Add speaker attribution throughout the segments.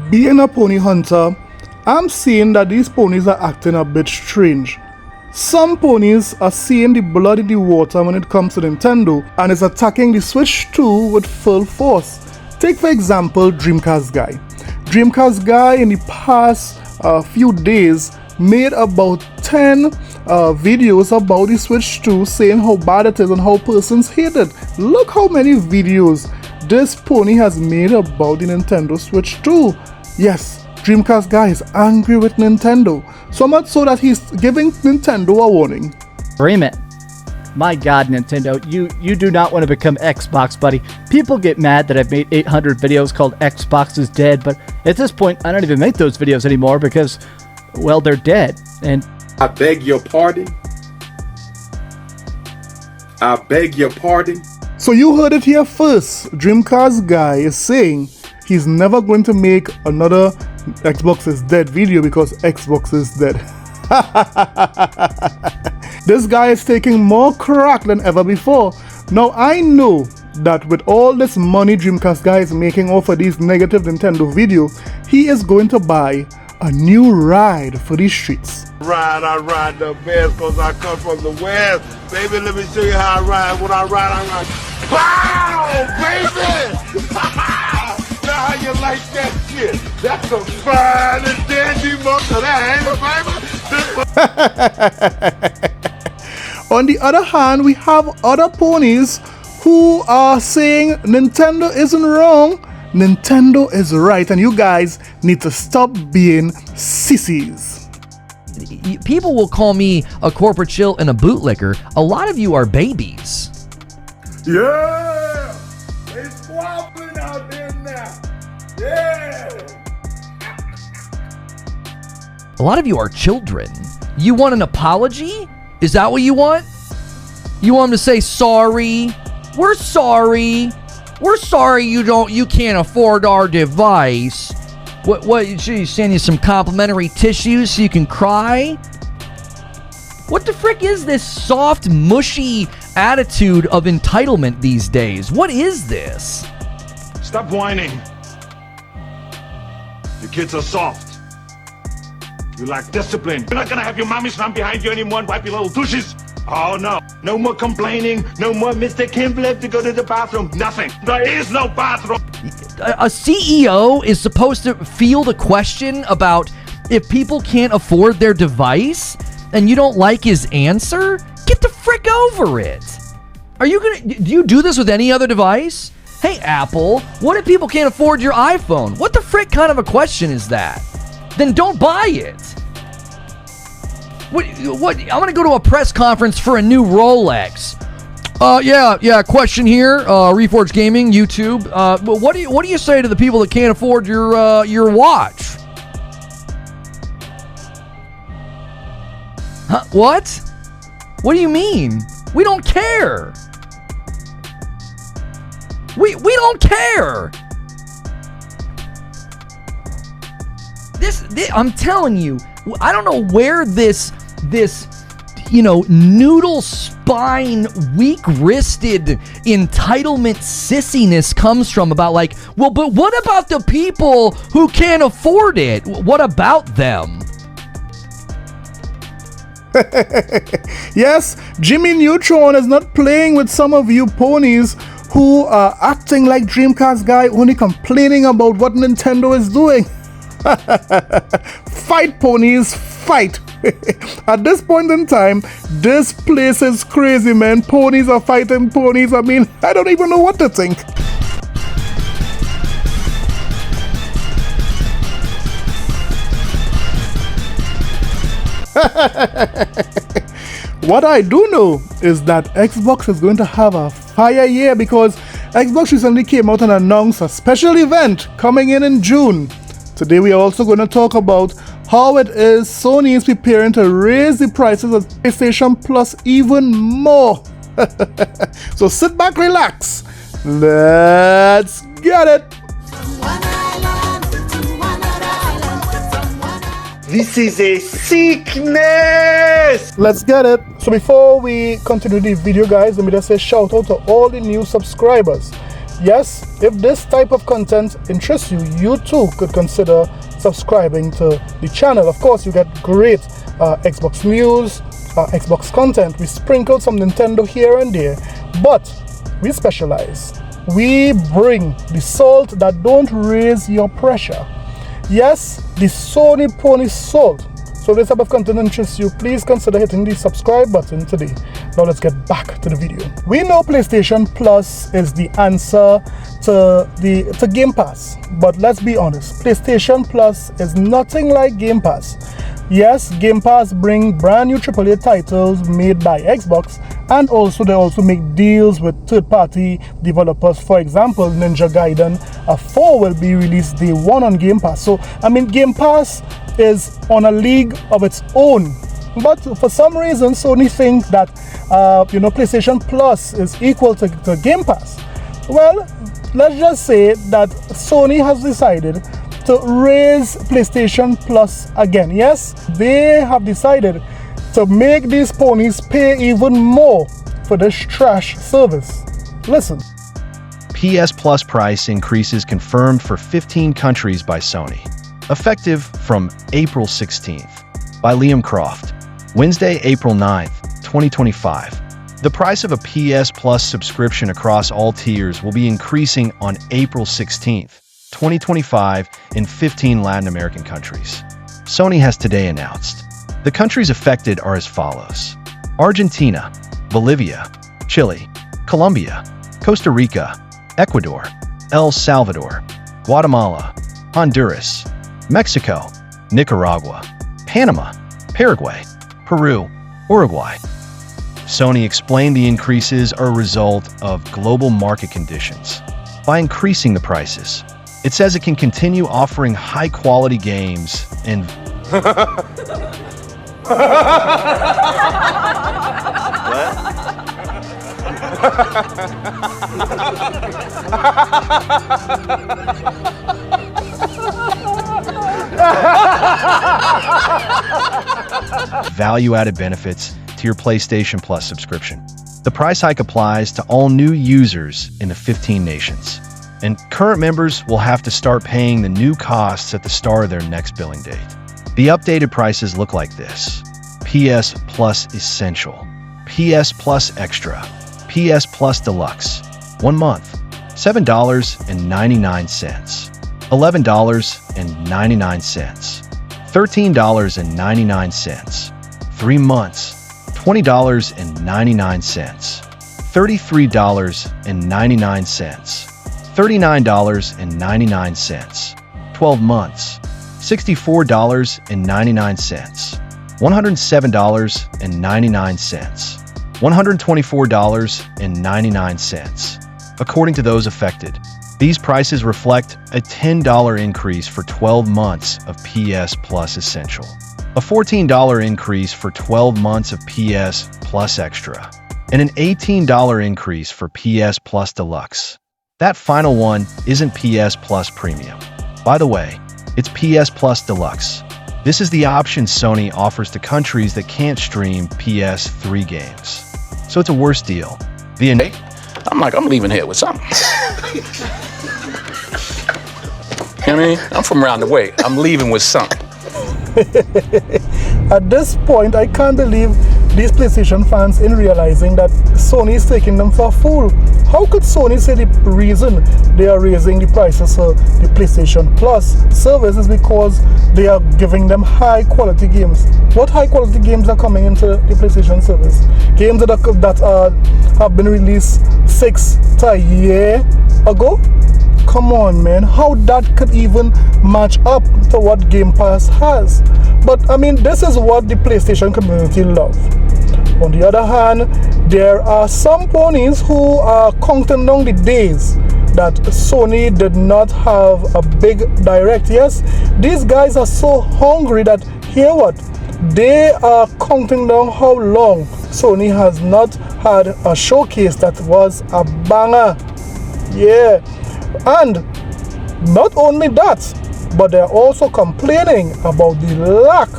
Speaker 1: being a pony hunter, I'm seeing that these ponies are acting a bit strange. Some ponies are seeing the blood in the water when it comes to Nintendo and is attacking the Switch 2 with full force. Take for example Dreamcast Guy. Dreamcast Guy in the past few days made about 10 videos about the Switch 2 saying how bad it is and how persons hate it. Look how many videos this pony has made about the Nintendo Switch 2. Yes, Dreamcast Guy is angry with Nintendo, so much so that he's giving Nintendo a warning.
Speaker 2: Agreement. My God, Nintendo, you do not want to become Xbox, buddy. People get mad that I've made 800 videos called Xbox is dead, but at this point, I don't even make those videos anymore because, well, they're dead. And
Speaker 3: I beg your pardon. I beg your pardon.
Speaker 1: So you heard it here first. Dreamcast Guy is saying he's never going to make another Xbox is dead video because Xbox is dead. This guy is taking more crack than ever before. Now I know that with all this money Dreamcast Guy is making off of these negative Nintendo videos, he is going to buy a new ride for these streets.
Speaker 4: I ride the best because I come from the west. Baby, let me show you how I ride. When I ride. Wow, baby! Now how you like that shit? That's a fine and dandy motor. That ain't it, baby?
Speaker 1: On the other hand, we have other ponies who are saying Nintendo isn't wrong, Nintendo is right, and you guys need to stop being sissies.
Speaker 5: People will call me a corporate shill and a bootlicker. A lot of you are babies.
Speaker 4: Yeah! It's swapping out there now. Yeah!
Speaker 5: A lot of you are children. You want an apology? Is that what you want? You want them to say sorry? We're sorry. We're sorry you can't afford our device. What should you send you some complimentary tissues so you can cry? What the frick is this soft, mushy attitude of entitlement these days? What is this?
Speaker 4: Stop whining. Your kids are soft. You lack discipline. You're not gonna have your mommy stand behind you anymore and wipe your little douches. Oh no. No more complaining. No more Mr. Kimball have to go to the bathroom. Nothing. There is no bathroom.
Speaker 5: A CEO is supposed to field a question about if people can't afford their device and you don't like his answer? Get the frick over it. Do you do this with any other device? Hey Apple, what if people can't afford your iPhone? What the frick kind of a question is that? Then don't buy it. What? I'm gonna go to a press conference for a new Rolex. Yeah. Question here. Reforged Gaming, YouTube. What do you say to the people that can't afford your watch? Huh? What? What do you mean? We don't care. We don't care. This I'm telling you, I don't know where this noodle spine, weak-wristed entitlement sissiness comes from about like, well, but what about the people who can't afford it? What about them?
Speaker 1: Yes, Jimmy Neutron is not playing with some of you ponies who are acting like Dreamcast Guy, only complaining about what Nintendo is doing. Fight, ponies, fight. At this point in time, this place is crazy, man. Ponies are fighting ponies. I mean, I don't even know what to think. What I do know is that Xbox is going to have a fire year because Xbox recently came out and announced a special event coming in June. Today we are also going to talk about how it is Sony is preparing to raise the prices of PlayStation Plus even more. So sit back, relax. Let's get it.
Speaker 3: This is a sickness!
Speaker 1: Let's get it. So before we continue the video, guys, let me just say shout out to all the new subscribers. Yes, if this type of content interests you, you too could consider subscribing to the channel. Of course, you get great Xbox news, Xbox content. We sprinkle some Nintendo here and there, but we specialize. We bring the salt that don't raise your pressure. Yes, the Sony Pony salt. So if this type of content interests you, please consider hitting the subscribe button today. Now let's get back to the video. We know PlayStation Plus is the answer to Game Pass, but let's be honest, PlayStation Plus is nothing like Game Pass. Yes, Game Pass bring brand new AAA titles made by Xbox, and also they also make deals with third-party developers. For example, Ninja Gaiden 4 will be released day one on Game Pass. So I mean, Game Pass is on a league of its own. But for some reason, Sony think that PlayStation Plus is equal to Game Pass. Well, let's just say that Sony has decided to raise PlayStation Plus again. Yes, they have decided to make these ponies pay even more for this trash service. Listen.
Speaker 6: PS Plus price increases confirmed for 15 countries by Sony. Effective from April 16th. By Liam Croft. Wednesday, April 9th, 2025. The price of a PS Plus subscription across all tiers will be increasing on April 16th, 2025 in 15 Latin American countries. Sony has today announced. The countries affected are as follows: Argentina, Bolivia, Chile, Colombia, Costa Rica, Ecuador, El Salvador, Guatemala, Honduras, Mexico, Nicaragua, Panama, Paraguay, Peru, Uruguay. Sony explained the increases are a result of global market conditions. By increasing the prices, it says it can continue offering high-quality games and value-added benefits to your PlayStation Plus subscription. The price hike applies to all new users in the 15 nations, and current members will have to start paying the new costs at the start of their next billing date. The updated prices look like this: PS Plus Essential, PS Plus Extra, PS Plus Deluxe, 1 month, $7.99, $11.99, $13.99, 3 months, $20.99, $33.99, $39.99, 12 months, $64.99, $107.99, $124.99. According to those affected, these prices reflect a $10 increase for 12 months of PS Plus Essential, a $14 increase for 12 months of PS Plus Extra, and an $18 increase for PS Plus Deluxe. That final one isn't PS Plus Premium. By the way, it's PS Plus Deluxe. This is the option Sony offers to countries that can't stream PS3 games. So it's a worse deal.
Speaker 7: I'm leaving here with something. You know what I mean? I'm from around the way. I'm leaving with something.
Speaker 1: At this point, I can't believe these PlayStation fans in realizing that Sony is taking them for a fool. How could Sony say the reason they are raising the prices of the PlayStation Plus service is because they are giving them high quality games? What high quality games are coming into the PlayStation service? Games that have been released 6 to a year ago? Come on, man, how that could even match up to what Game Pass has? But I mean, this is what the PlayStation community love. On the other hand, there are some ponies who are counting down the days that Sony did not have a big direct. Yes, these guys are so hungry that, hear what? They are counting down how long Sony has not had a showcase that was a banger. Yeah. And not only that, but they're also complaining about the lack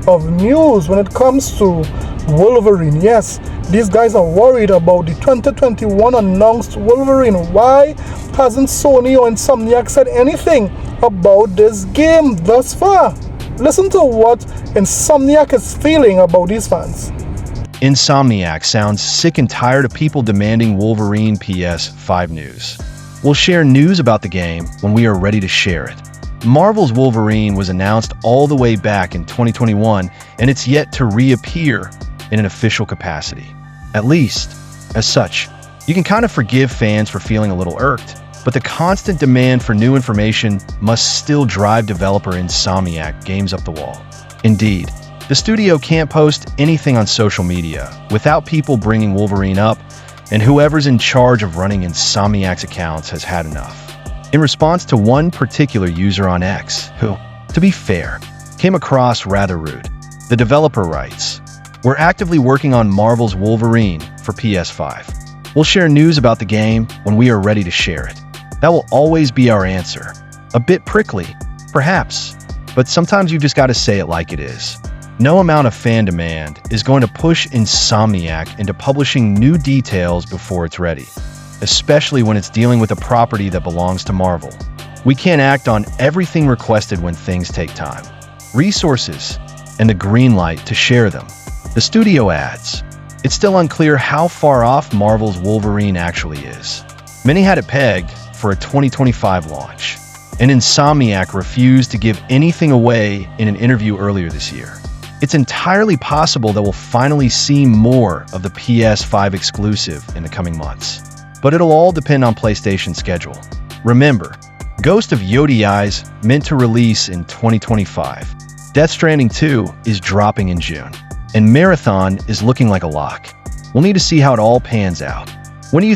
Speaker 1: of news when it comes to Wolverine. Yes, These guys are worried about the 2021 announced Wolverine. Why hasn't Sony or Insomniac said anything about this game thus far? Listen to what Insomniac is feeling about these fans.
Speaker 6: Insomniac sounds sick and tired of people demanding Wolverine PS5 news. We'll share news about the game when we are ready to share it. Marvel's Wolverine was announced all the way back in 2021, and it's yet to reappear in an official capacity. At least, as such, you can kind of forgive fans for feeling a little irked, but the constant demand for new information must still drive developer Insomniac games up the wall. Indeed, the studio can't post anything on social media without people bringing Wolverine up, and whoever's in charge of running Insomniac's accounts has had enough. In response to one particular user on X, who, to be fair, came across rather rude, the developer writes, "We're actively working on Marvel's Wolverine for PS5. We'll share news about the game when we are ready to share it. That will always be our answer. A bit prickly, perhaps, but sometimes you just gotta say it like it is. No amount of fan demand is going to push Insomniac into publishing new details before it's ready, especially when it's dealing with a property that belongs to Marvel. We can't act on everything requested when things take time, resources, and the green light to share them." The studio adds, "It's still unclear how far off Marvel's Wolverine actually is. Many had it pegged for a 2025 launch, and Insomniac refused to give anything away in an interview earlier this year. It's entirely possible that we'll finally see more of the PS5 exclusive in the coming months, but it'll all depend on PlayStation's schedule. Remember, Ghost of Yodi's meant to release in 2025. Death Stranding 2 is dropping in June, and Marathon is looking like a lock. We'll need to see how it all pans out. When do you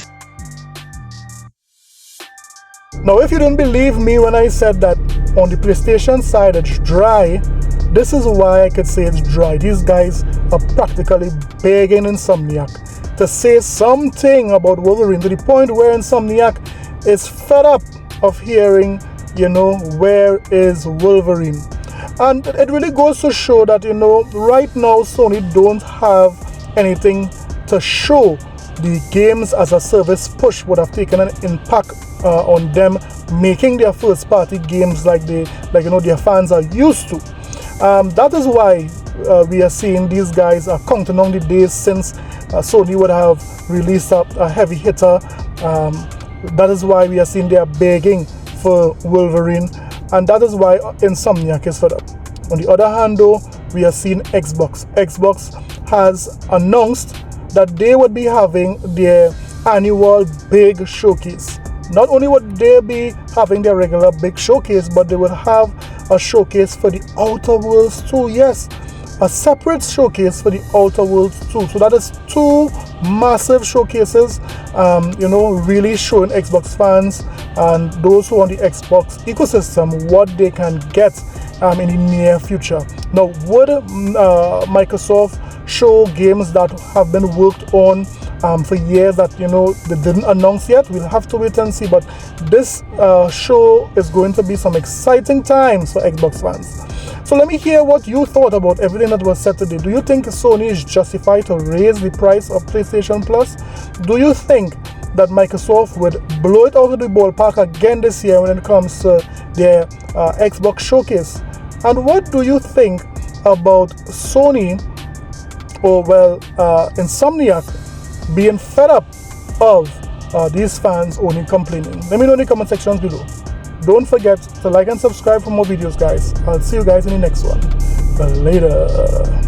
Speaker 1: Now, if you didn't believe me when I said that on the PlayStation side it's dry, this is why I could say it's dry. These guys are practically begging Insomniac to say something about Wolverine, to the point where Insomniac is fed up of hearing, where is Wolverine? And it really goes to show that, right now Sony don't have anything to show. The games as a service push would have taken an impact on them making their first party games like their fans are used to. That is why we are seeing these guys are counting on the days since Sony would have released a heavy hitter. That is why we are seeing they are begging for Wolverine, and that is why Insomniac is fed up. On the other hand, though, we are seeing Xbox. Xbox has announced that they would be having their annual big showcase. Not only would they be having their regular big showcase, but they would have a showcase for the Outer Worlds 2. Yes, a separate showcase for the Outer Worlds 2. So that is two massive showcases, really showing Xbox fans and those who are on the Xbox ecosystem what they can get in the near future. Now, would Microsoft show games that have been worked on for years that they didn't announce yet? We'll have to wait and see, but this show is going to be some exciting times for Xbox fans. So let me hear what you thought about everything that was said today. Do you think Sony is justified to raise the price of PlayStation Plus? Do you think that Microsoft would blow it out of the ballpark again this year when it comes to their Xbox showcase? And what do you think about Sony, Insomniac, being fed up of these fans only complaining? Let me know in the comment sections below. Don't forget to like and subscribe for more videos, guys. I'll see you guys in the next one. Later.